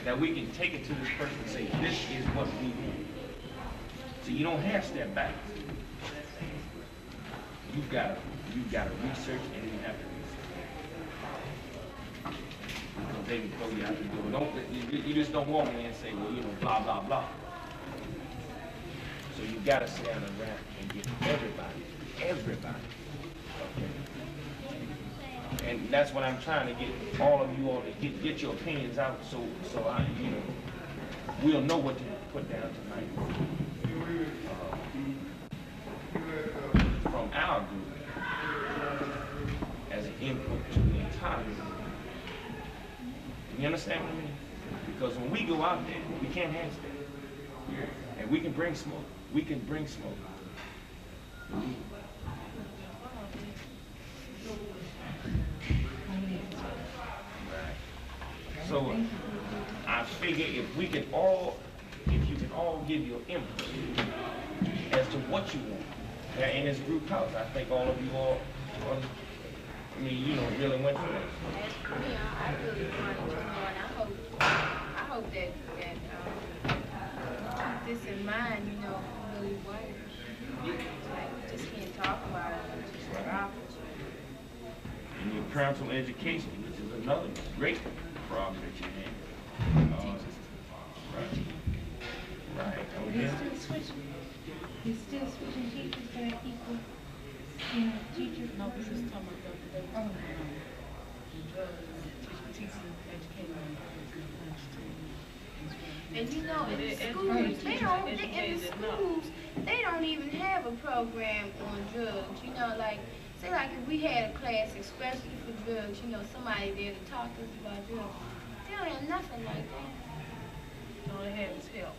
that we can take it to this person and say, this is what we want. So you don't have step back. You've got to research, and you have to research. Because they can throw you out the door. You just don't walk in and say, well, you know, blah, blah, blah. So you got to sit down and get everybody. Okay. And that's what I'm trying to get all of you all to get your opinions out, so I, you know, we'll know what to put down tonight. From our group as an input to the entire group. You understand what I mean? Because when we go out there, we can't handstand. And we can bring smoke. We can bring smoke. So I figure if you can all give your input as to what you want in this group house, I think all of you all, I mean, you know, really went through that. Yeah, I really want to know, and I hope that keep this in mind, you know, really what, like, we just can't talk about it, just drop it. And your parental education, which is another great problem that you have. Right. Okay. He's still switching teachers to equal, you know, teachers. No, this is talking about And you know, in the schools, they don't even have a program on drugs. You know, like, say like if we had a class especially for drugs, you know, somebody there to talk to us about drugs. They don't have nothing like that. All they have is help.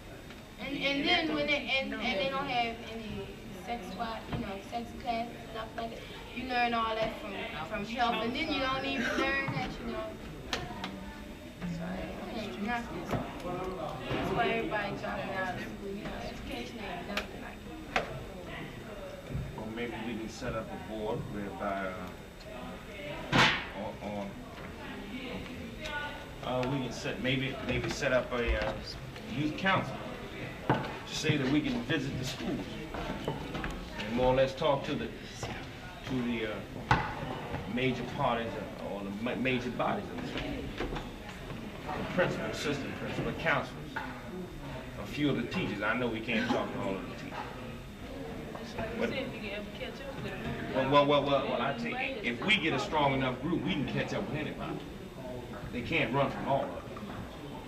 And then when they don't have any sex classes, stuff like that. You learn all that from help, and then you don't even learn that, you know. So it ain't nothing. That's why everybody dropping out of school. You know, education ain't nothing like it. Or maybe we can set up a board whereby we can maybe set up a youth council to say that we can visit the schools and more or less talk to the major parties or the major bodies of the school. The principal, assistant principal, counselors, a few of the teachers. I know we can't talk to all of the teachers. But, well, I tell you, if we get a strong enough group, we can catch up with anybody. They can't run from all of them.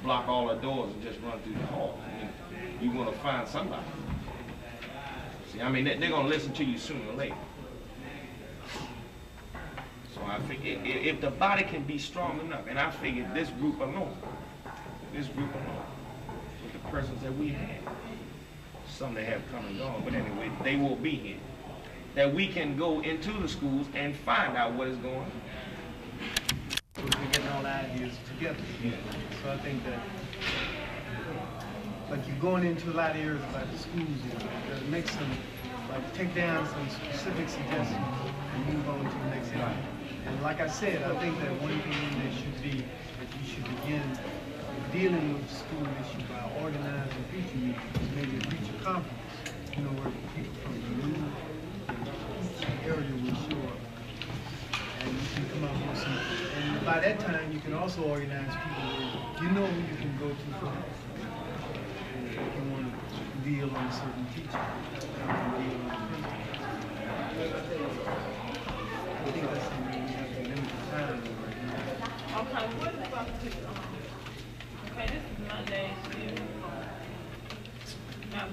Block all the doors and just run through the hall. I mean, you're going to find somebody. See, I mean, they're going to listen to you sooner or later. So I figure if the body can be strong enough, and I figure this group alone, with the persons that we have, some that have come and gone, but anyway, they will be here, that we can go into the schools and find out what is going on. So we're getting all the ideas together. Yeah. So I think that, like, you're going into a lot of areas about the schools, you know, that make some, like, take down some specific suggestions and move on to the next slide. And like I said, I think that one thing that should be that you should begin dealing with the school issue by organizing future meetings, maybe a future conference, you know, where people from the new area will show up. And you can come up with some, and by that time you can also organize people where you know who you can go to for help. If you want to deal on a certain teacher, I think that's the way we have to limit the time right now. Okay, what about this? Okay, this is my last year. Not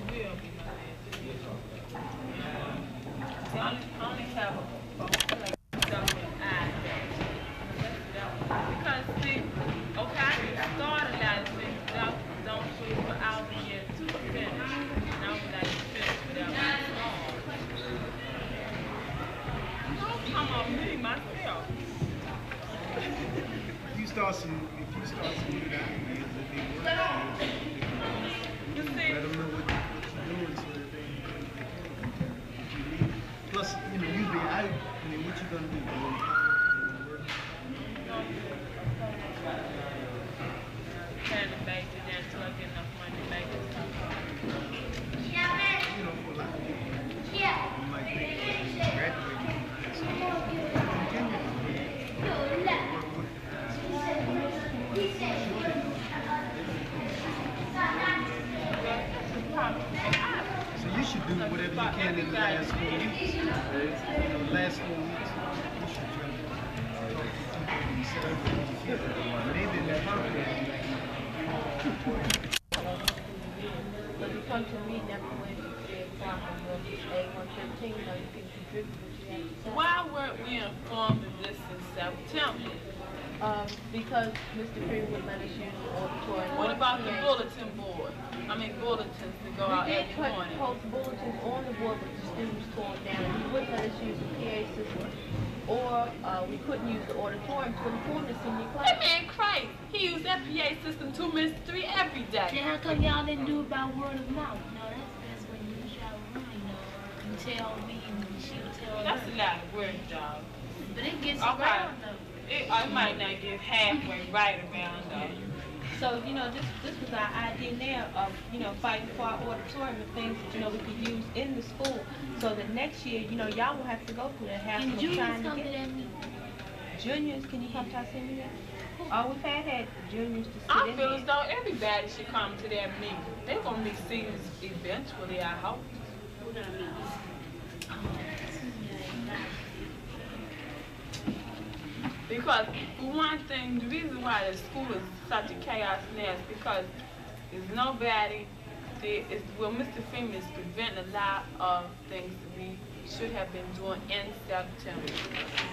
will be my last year. See, I only have like because see, okay, I started out as a don't shoot for out here to finish. Now we like to finish without don't come on me myself. If you start some new ideas, You see, let them know what you're doing so that they plus, you know, usually what you gonna do? The last 4 weeks, we should try to set up maybe that When you come to me, never when you said problem with A115, you know, you can contribute what you have to say. Why weren't we informed of this in September? Because Mr. Freeman would let us use the auditorium. What about the bulletin board? Bulletins to go out We did every morning. post bulletins on the board, but the students tore it down, and he wouldn't let us use the PA system. Or we couldn't use the auditorium to inform the senior class. That man crazy. He used that PA system 2 minutes to 3 every day. Then how come y'all didn't do it by word of mouth? No, that's when you try to run, you tell me and she'll tell That's her. a lot of work, dog. But it gets Okay. around though. It might not get halfway right around though. So, this was our idea now of, fighting for our auditorium and things that, we could use in the school. So that next year, y'all will have to go through that hassle Can of juniors trying to come to get. that meeting? Juniors, can you come to our senior meeting? Oh, we've had juniors to sit I in feel there. as though everybody should come to that meeting. They're gonna be seniors eventually, I hope. Because for one thing, the reason why the school is such a chaos now is because there's nobody there. Mr. Freeman is preventing a lot of things that we should have been doing in September.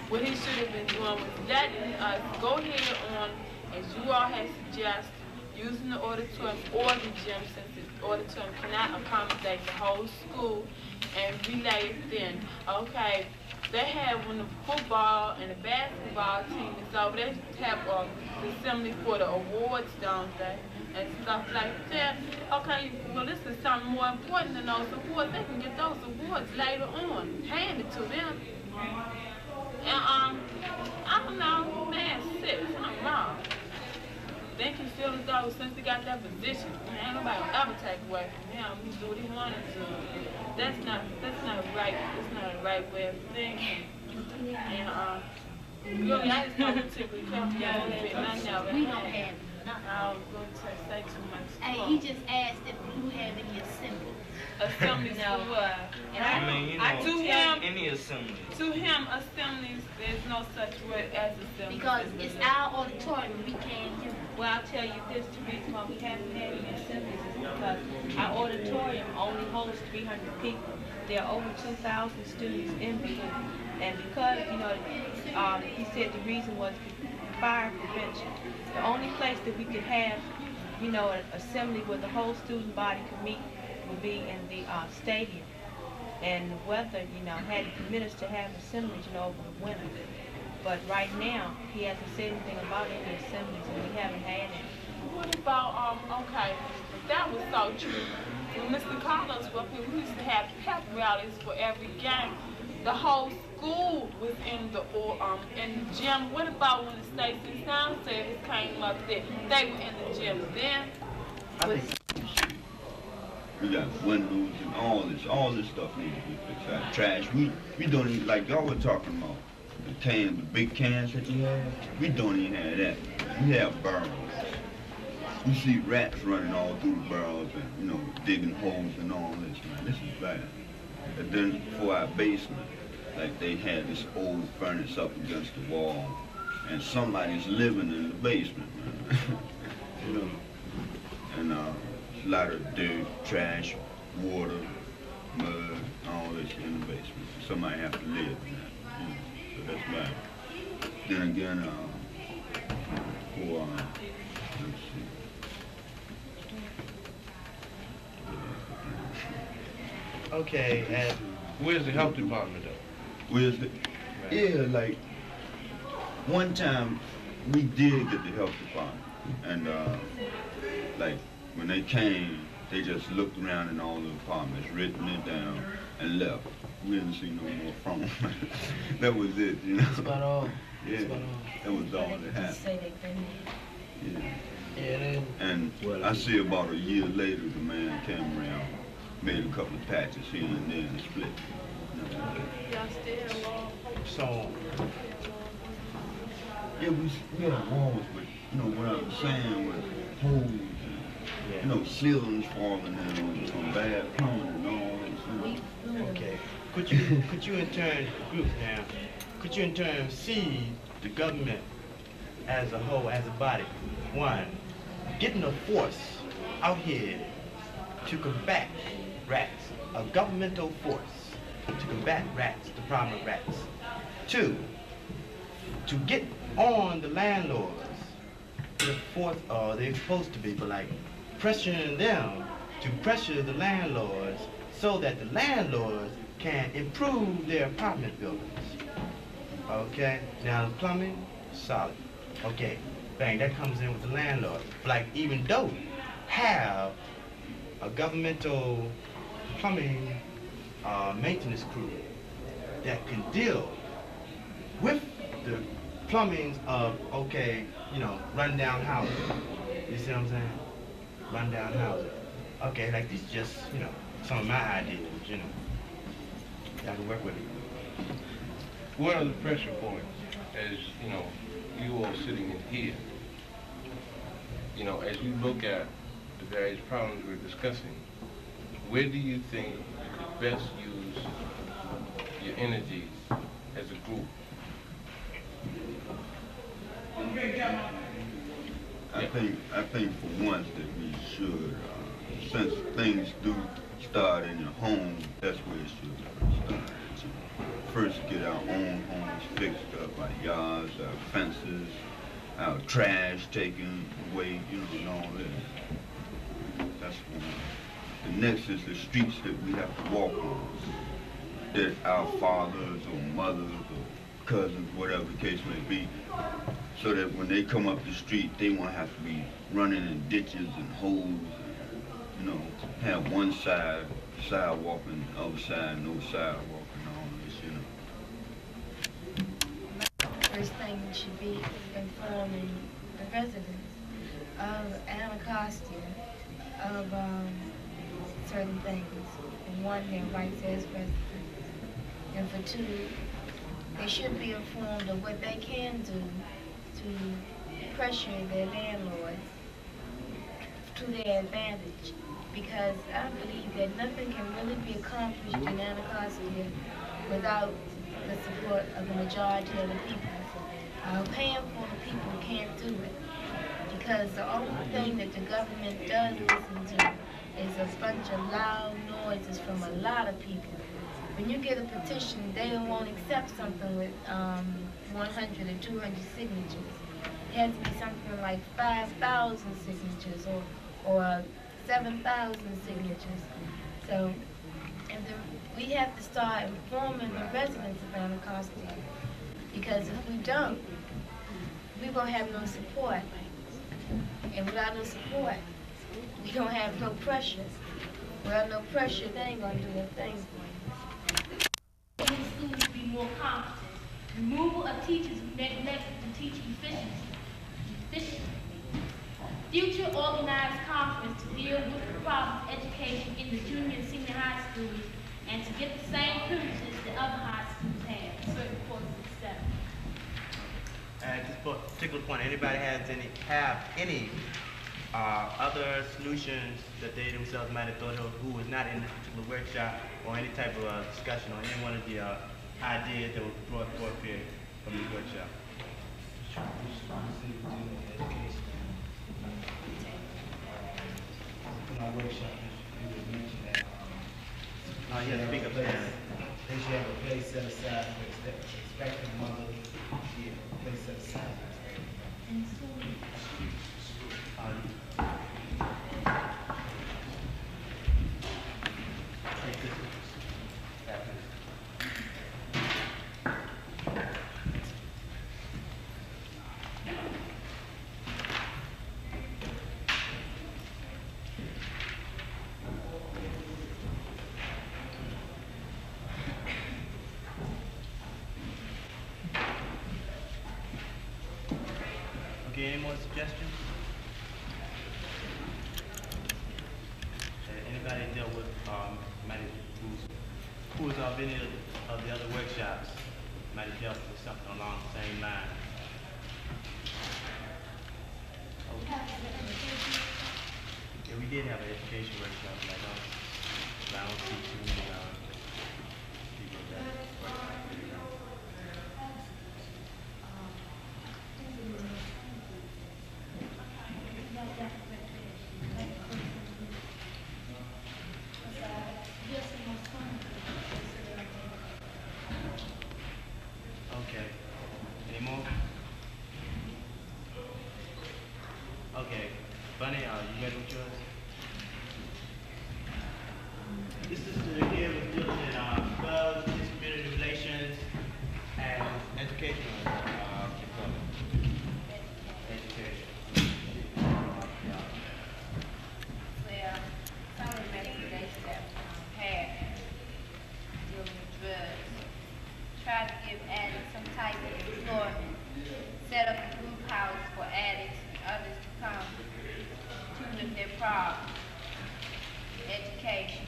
What he should have been doing was letting us go ahead on, as you all had suggested, using the auditorium or the gym, since the auditorium cannot accommodate the whole school, and relay it then. Okay, they have when the football and the basketball team is over, they have the assembly for the awards, don't they? And stuff like that. Okay, well this is something more important than those awards. They can get those awards later on, handed to them. And I don't know, man, sick, something wrong. They can feel as though since he got that position, ain't nobody will ever take away from him. He do what he wanted to. That's not right. That's not a right way of thinking. And really, I just don't particularly care for y'all to fit nothing out. We don't have I was going to say too much. Hey, he just asked if we have any assembly. Assemblies for what? I mean, any assembly. To him, assemblies, there's no such word as assemblies. Because it's our auditorium, we can't do it. Well, I'll tell you this, the reason why we haven't had any assemblies is because our auditorium only holds 300 people. There are over 2,000 students in the school. And because, he said the reason was fire prevention. The only place that we could have, an assembly where the whole student body could meet would be in the stadium. And the weather, had to permit us to have assemblies, over the winter. But right now, he hasn't said anything about any assemblies, and we haven't had any. What about, okay, if that was so true, when Mr. Carlos was up here, we used to have pep rallies for every game. The whole school was in the gym. What about when the Stacy Sound Service came up there? They were in the gym then. We got windows and all this stuff needs to be fixed. Our trash, we don't even, like y'all were talking about, the cans, the big cans that you have, we don't even have that. We have barrels. We see rats running all through the barrels and, digging holes and all this, man. This is bad. And then for our basement, like they had this old furnace up against the wall, and somebody's living in the basement, man. And a lot of dirt, trash, water, mud, all this in the basement. Somebody have to live in that, so that's bad. Then again, let's see. Okay, and Where's the health department though? Where's the, yeah, like, one time we did get the health department, and like, when they came, they just looked around in all the apartments, written it down, and left. We didn't see no more from them. That was it, that's about all. Yeah, That's about all. that was all that happened. Say they've been there. Yeah. Yeah, then, And I see about a year later, the man came around, made a couple of patches here and there and split. Y'all still so, Yeah, we have walls, but what I'm saying with holes and, ceilings falling in on bad plumbing and all that. okay. could you in turn, groups now, could you in turn see the government as a whole, as a body, one, getting a force out here to combat rats, a governmental force to combat rats, the problem of rats. Two, to get on the landlords, the fourth, they're supposed to be, but like pressuring them to pressure the landlords so that the landlords can improve their apartment buildings. Okay, now the plumbing, solid. Okay, bang, that comes in with the landlord. Like even though have a governmental plumbing maintenance crew that can deal with the plumbings of, okay, you know, rundown houses. You see what I'm saying? Rundown houses. Okay, like these just, you know, some of my ideas, you know. Y'all can work with it. What are the pressure points as, you know, you all sitting in here? You know, as we look at the various problems we're discussing, where do you think you could best use your energies as a group? I think for once that we should, since things do start in your home, that's where it should start. First get our own homes fixed up, our yards, our fences, our trash taken away, you know, and all that. That's one. The next is the streets that we have to walk on, that our fathers or mothers or cousins, whatever the case may be, so that when they come up the street, they won't have to be running in ditches and holes, and, you know, have one side sidewalk and the other side no sidewalk and all this, you know. First thing should be informing the residents of Anacostia of certain things. And one, their rights as residents. And for two, they should be informed of what they can do to pressure their landlords to their advantage. Because I believe that nothing can really be accomplished in Anacostia without the support of the majority of the people. Paying for the people can't do it. Because the only thing that the government does listen to is a bunch of loud noises from a lot of people. When you get a petition, they won't accept something with 100 or 200 signatures. It has to be something like 5,000 signatures or 7,000 signatures. So we have to start informing the residents of Anacostia, because if we don't, we won't have no support. And without no support, we don't have no pressure. Without no pressure, they ain't gonna do a thing. Students be more competent. Removal of teachers who neglect to teach efficiently. Future organized conference to deal with the problem of education in the junior and senior high schools, and to get the same privileges that other high schools have, certain courses, etc. At this particular point, anybody have any other solutions that they themselves might have thought of who was not in this particular workshop, or any type of discussion on any one of the ideas that were brought forth here from this workshop? In our workshop, you would mention that Yeah, speak up there. they should have a place set aside for expecting mothers. Yeah, a place set aside. Okay, any more suggestions? Anybody dealt with, who's of any of the other workshops might have dealt with something along the same line? Yeah, we did have an education workshop, but I don't see too many people Okay. Any more? Okay. Bunny, you ready with yours? This is the here was dealing in clubs, community relations, and educational development. Education. Well, some of the recommendations that we had dealing with drugs. Try to give addicts some type of employment. Set up a group house for addicts and others to come to with their problems. Education.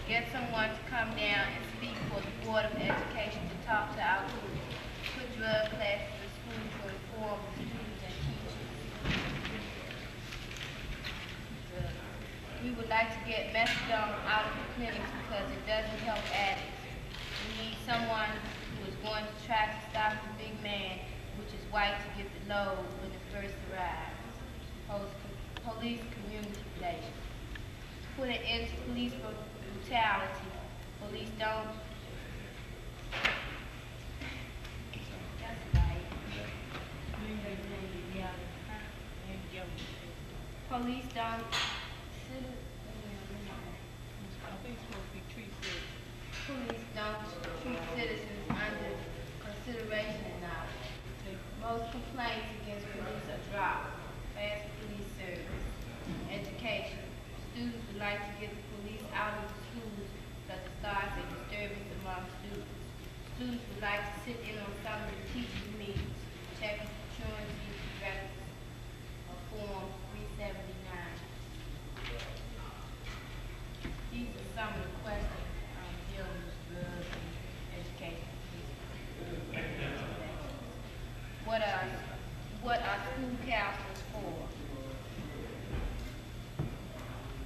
Get someone to come down and speak for the Board of Education to talk to our group. Put drug classes in school to inform the students and teachers. We would like to get methadone out of the clinics because it doesn't help addicts. We need someone who is going to try to stop the big man, which is white, to get the load when it first arrives. Police community relations. Put an end to police brutality. Police don't. That's right. Police don't. Police don't treat citizens under consideration enough. Most complaints against police are dropped. Fast police service. Education. Students would like to get the police out of the schools because it starts a disturbance among students. Students would like to sit in on some of the teachers' meetings, check truancy records of Form 379. These are some of the questions dealing with drugs and education. What are school counselors for?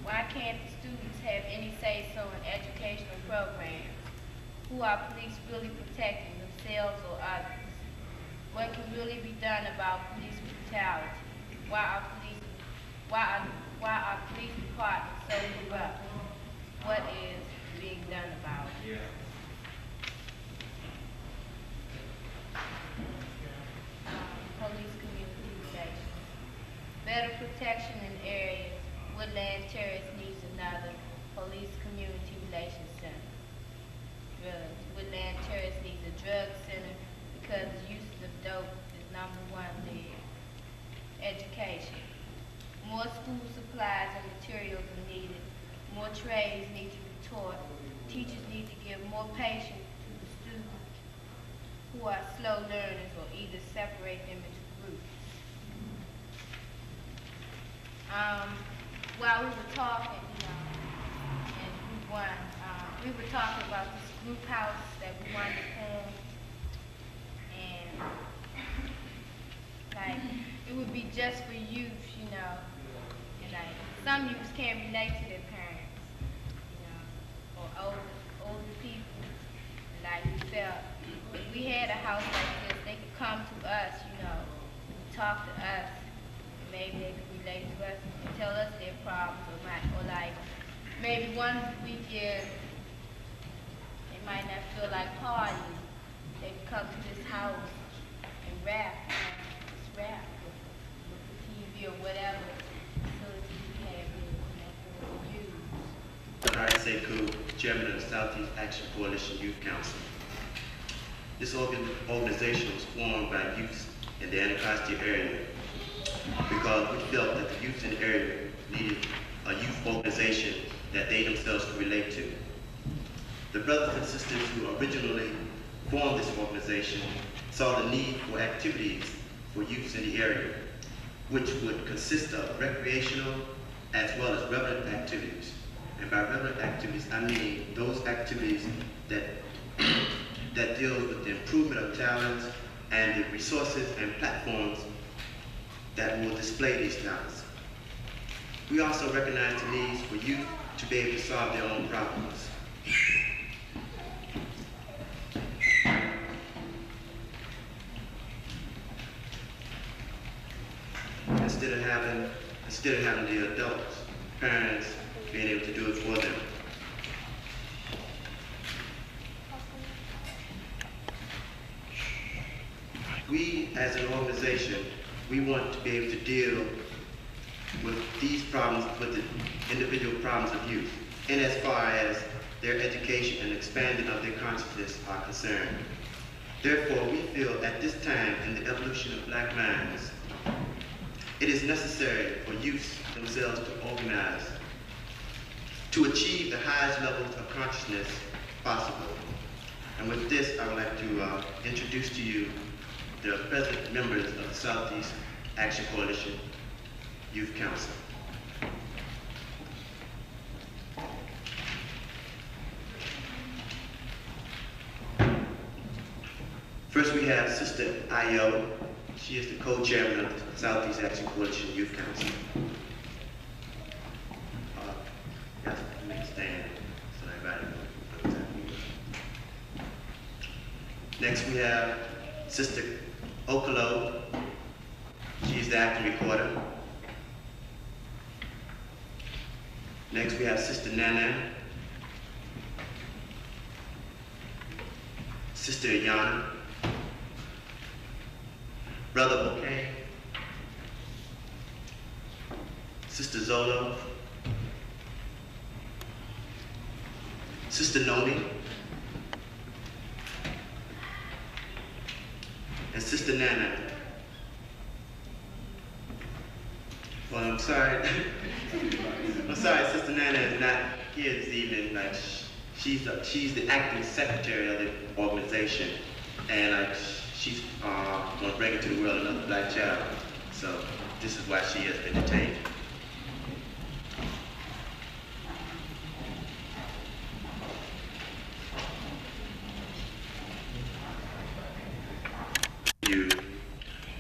Why can't the students have any say-so in educational programs? Who are police really protecting, themselves or others? What can really be done about police brutality? Why are police departments so corrupt? What is being done about it? Police community relations. Better protection in areas. Woodland Terrace needs another police community relations center. Drugs. Woodland Terrace needs a drug center because the use of dope is #1 there. Education. More school supplies and materials are needed. More trades need to be taught. Teachers need to give more patience to the students who are slow learners or either separate them into groups. While we were talking, in group 1, we were talking about this group house that we wanted to form, and like it would be just for youth, and like some youths can't relate to their parents, or older people. And like we felt if we had a house like this, they could come to us, and talk to us. Maybe they could relate to us and tell us their problems, or like maybe one weekend they might not feel like partying. They could come to this house and rap, just rap with the TV or whatever facilities we have here for use. Larry Sekou, Chairman of the Southeast Action Coalition Youth Council. This organization was formed by youth in the Anacostia area because we felt that the youth in the area needed a youth organization that they themselves could relate to. The brothers and sisters who originally formed this organization saw the need for activities for youth in the area, which would consist of recreational as well as relevant activities. And by relevant activities, I mean those activities that deal with the improvement of talents and the resources and platforms that will display these talents. We also recognize the needs for youth to be able to solve their own problems. instead of having the adults, parents, being able to do it for them. We, as an organization, we want to be able to deal with these problems, with the individual problems of youth, and as far as their education and expanding of their consciousness are concerned. Therefore, we feel at this time in the evolution of black minds, it is necessary for youth themselves to organize to achieve the highest levels of consciousness possible. And with this, I would like to introduce to you the present members of the Southeast Action Coalition Youth Council. First, we have Sister Ayo. She is the co-chairman of the Southeast Action Coalition Youth Council. Yes, make a stand so everybody knows that. Next, we have Sister Okolo. She's the acting recorder. Next, we have Sister Nana. Sister Yana. Brother Bouquet. Sister Zolo. Sister Noni. And Sister Nana. Well, I'm sorry. I'm sorry, Sister Nana is not here this evening. Like, she's the acting secretary of the organization, and she's going to bring into the world another black child. So this is why she has been detained.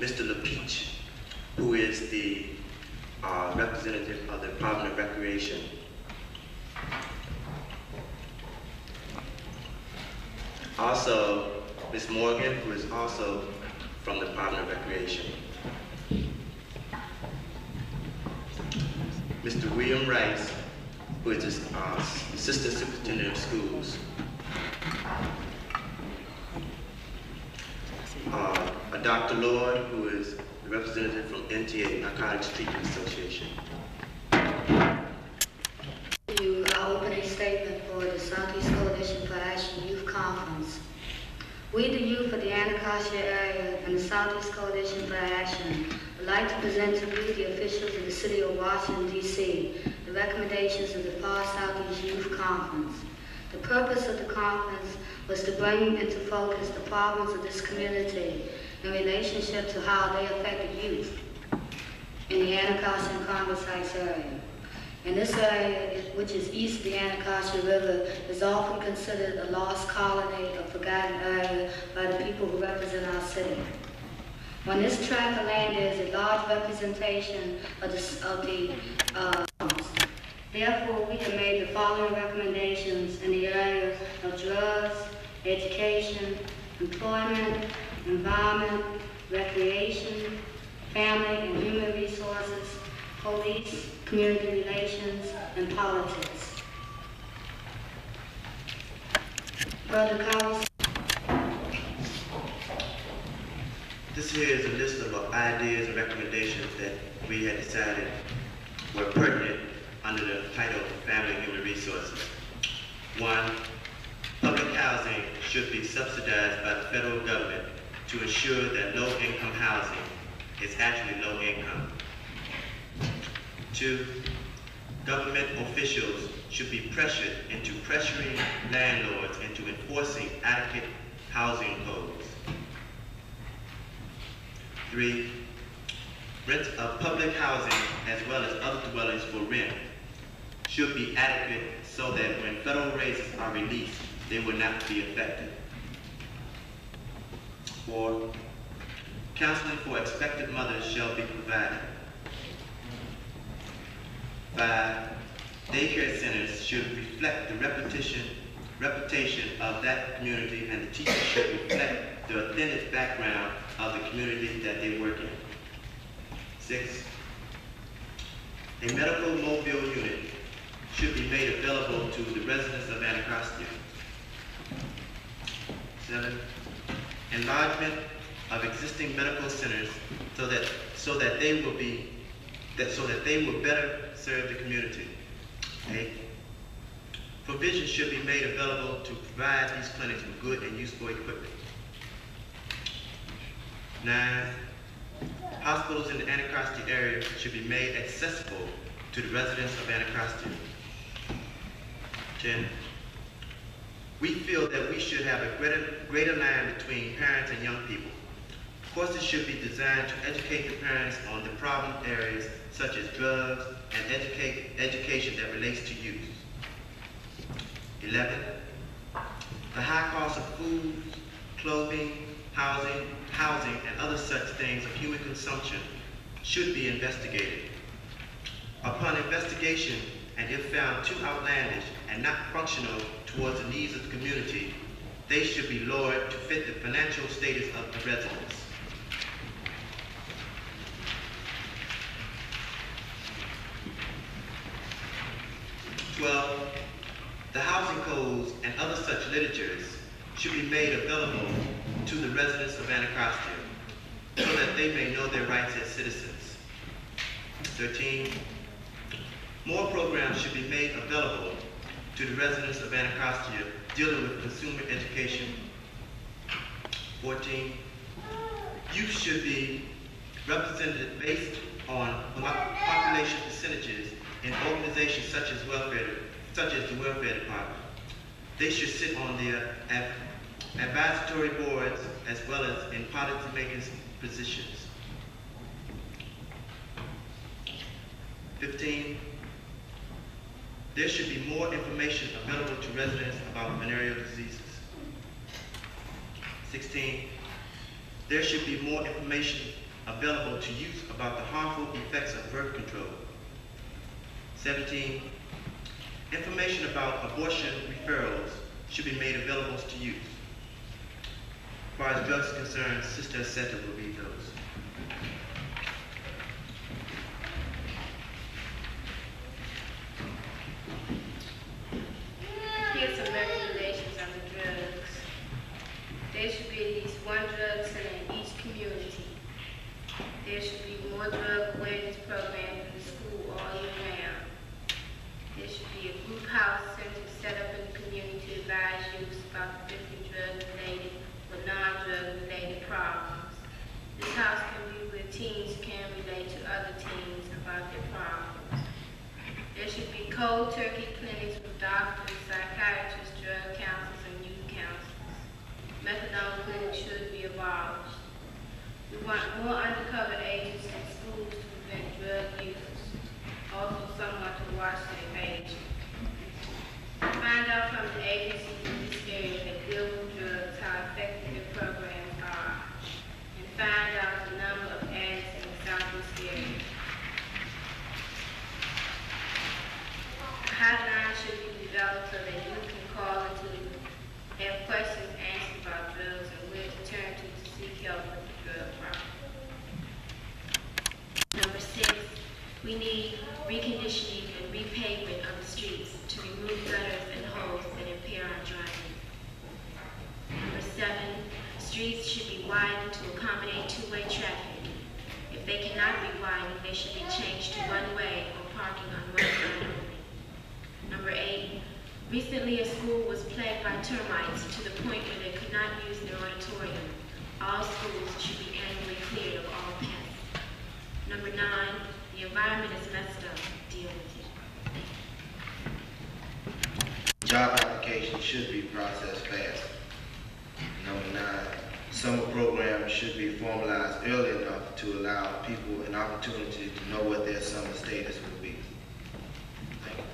Mr. LaPeach, who is the representative of the Department of Recreation. Also, Ms. Morgan, who is also from the Department of Recreation. Mr. William Rice, who is the Assistant Superintendent of Schools. Dr. Lord, who is the representative from NTA, Narcotics Treatment Association. Our opening statement for the Southeast Coalition for Action Youth Conference. We, the youth of the Anacostia area and the Southeast Coalition for Action, would like to present to you, the officials of the City of Washington, D.C., the recommendations of the Far Southeast Youth Conference. The purpose of the conference was to bring into focus the problems of this community in relationship to how they affect the youth in the Anacostia and Congress Heights area. And this area, which is east of the Anacostia River, is often considered a lost colony, a forgotten area by the people who represent our city. On this tract of land, there is a large representation of the Therefore, we have made the following recommendations in the areas of drugs, education, employment, environment, recreation, family and human resources, police, community relations, and politics. Brother Collins. This here is a list of ideas and recommendations that we had decided were pertinent under the title Family and Human Resources. 1, public housing should be subsidized by the federal government to ensure that low-income housing is actually low income. 2, government officials should be pressured into pressuring landlords into enforcing adequate housing codes. 3, rent of public housing as well as other dwellings for rent should be adequate so that when federal raises are released, they will not be affected. 4, counseling for expectant mothers shall be provided. 5, daycare centers should reflect the reputation of that community, and the teachers should reflect the authentic background of the community that they work in. 6, A medical mobile unit should be made available to the residents of Anacostia. 7, enlargement of existing medical centers so that they will better serve the community. 8, provision should be made available to provide these clinics with good and useful equipment. 9, hospitals in the Anacostia area should be made accessible to the residents of Anacostia. 10, we feel that we should have a greater line between parents and young people. Courses should be designed to educate the parents on the problem areas such as drugs and education that relates to youth. 11, the high cost of food, clothing, housing, and other such things of human consumption should be investigated. Upon investigation, and if found too outlandish and not functional towards the needs of the community, they should be lowered to fit the financial status of the residents. 12, the housing codes and other such literatures should be made available to the residents of Anacostia so that they may know their rights as citizens. 13, more programs should be made available to the residents of Anacostia dealing with consumer education. 14, youth should be represented based on population percentages in organizations such as the welfare department. They should sit on their advisory boards as well as in policy-making positions. 15, there should be more information available to residents about venereal diseases. 16, there should be more information available to youth about the harmful effects of birth control. 17, information about abortion referrals should be made available to youth. As far as drugs are concerned, Sister Seta will read those. Here's some recommendations on the drugs. There should be at least one drug center in each community. There should be more drug awareness programs in the school all year round. There should be a group house center set up in the community to advise youth about the different drug-related or non-drug-related problems. This house can be where teens can relate to other teens about their problems. There should be cold turkey clinics with doctors, psychiatrists, drug counselors, and youth counselors. Methadone clinics should be abolished. We want more undercover agents in schools to prevent drug use. Also someone to watch their page. Find out from the agencies in this area that deal with drugs how effective their programs are. And find out the number of addicts in the Southeast area. A hotline should be developed so that you can call into have questions answered about drugs and where to turn to seek help with the drug problem. Number 6, we need reconditioning and repavement of the streets to remove gutters and holes that impair our driving. Number 7, streets should be widened to accommodate two-way traffic. If they cannot be widened, they should be changed to one-way or parking on one side only. Number 8, recently a school was plagued by termites to the point where they could not use their auditorium. All schools should be annually cleared of all pests. Number 9, the environment is messed up. Deal with it. Job applications should be processed fast. Number 9, summer programs should be formalized early enough to allow people an opportunity to know what their summer status will be. Thank you.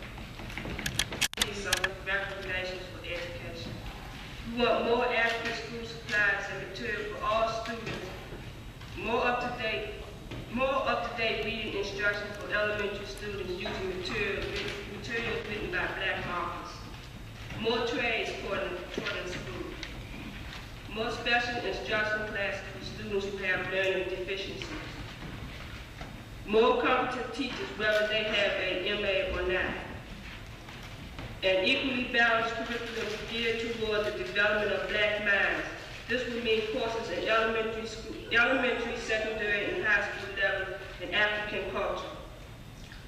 Some recommendations for education. We want more adequate school supplies and material for all students. More up-to-date reading instruction for elementary students using materials written by Black authors. More trades taught in school. More special instruction classes for students who have learning deficiencies. more competent teachers, whether they have a MA or not. An equally balanced curriculum geared toward the development of black minds. This would mean courses at elementary, secondary, and high school level in African culture.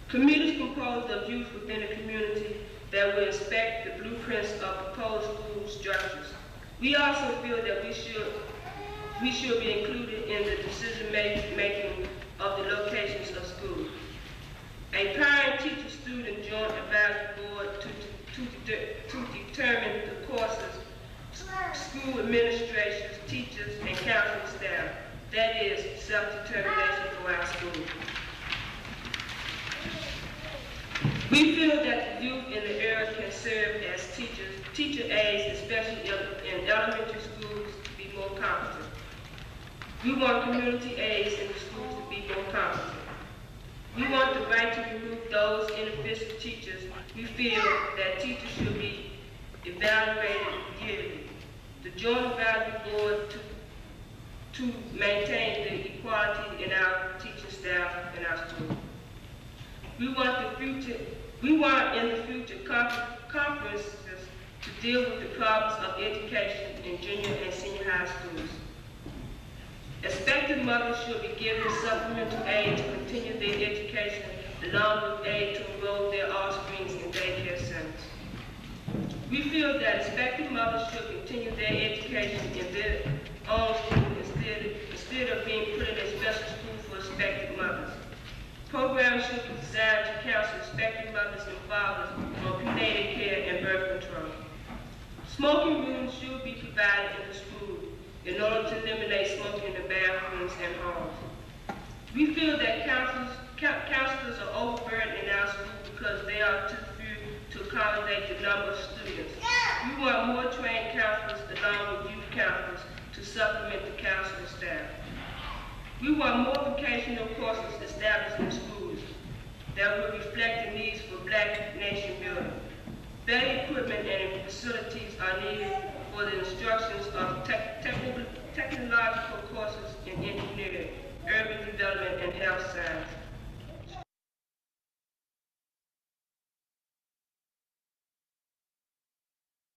Committees composed of youth within the community that will inspect the blueprints of proposed school structures. We also feel that we should be included in the decision-making of the locations of schools. A parent-teacher-student joint advisory board to determine the courses, school administrators, teachers, and counseling staff. That is self-determination for our schools. We feel that the youth in the area can serve as teacher aides, especially in elementary schools, to be more competent. We want community aides in the schools to be more competent. We want the right to remove those inefficient teachers. We feel that teachers should be evaluated yearly. The Joint Advisory Board to maintain the equality in our teaching staff in our schools. We want in the future conferences to deal with the problems of education in junior and senior high schools. Expectant mothers should be given supplemental aid to continue their education, along with aid to enroll their offspring in daycare centers. We feel that expectant mothers should continue their education in their own school instead of being put in a special school for expectant mothers. Programs should be designed to counsel expectant mothers and fathers on prenatal care and birth control. Smoking rooms should be provided in the school in order to eliminate smoking in the bathrooms and halls. We feel that counselors are overburdened in our school because they are too few to accommodate the number of students. We want more trained counselors along with youth counselors to supplement the counseling staff. We want more vocational courses established in schools that will reflect the needs for black nation building. Better equipment and facilities are needed for the instructions of technological courses in engineering, urban development, and health science.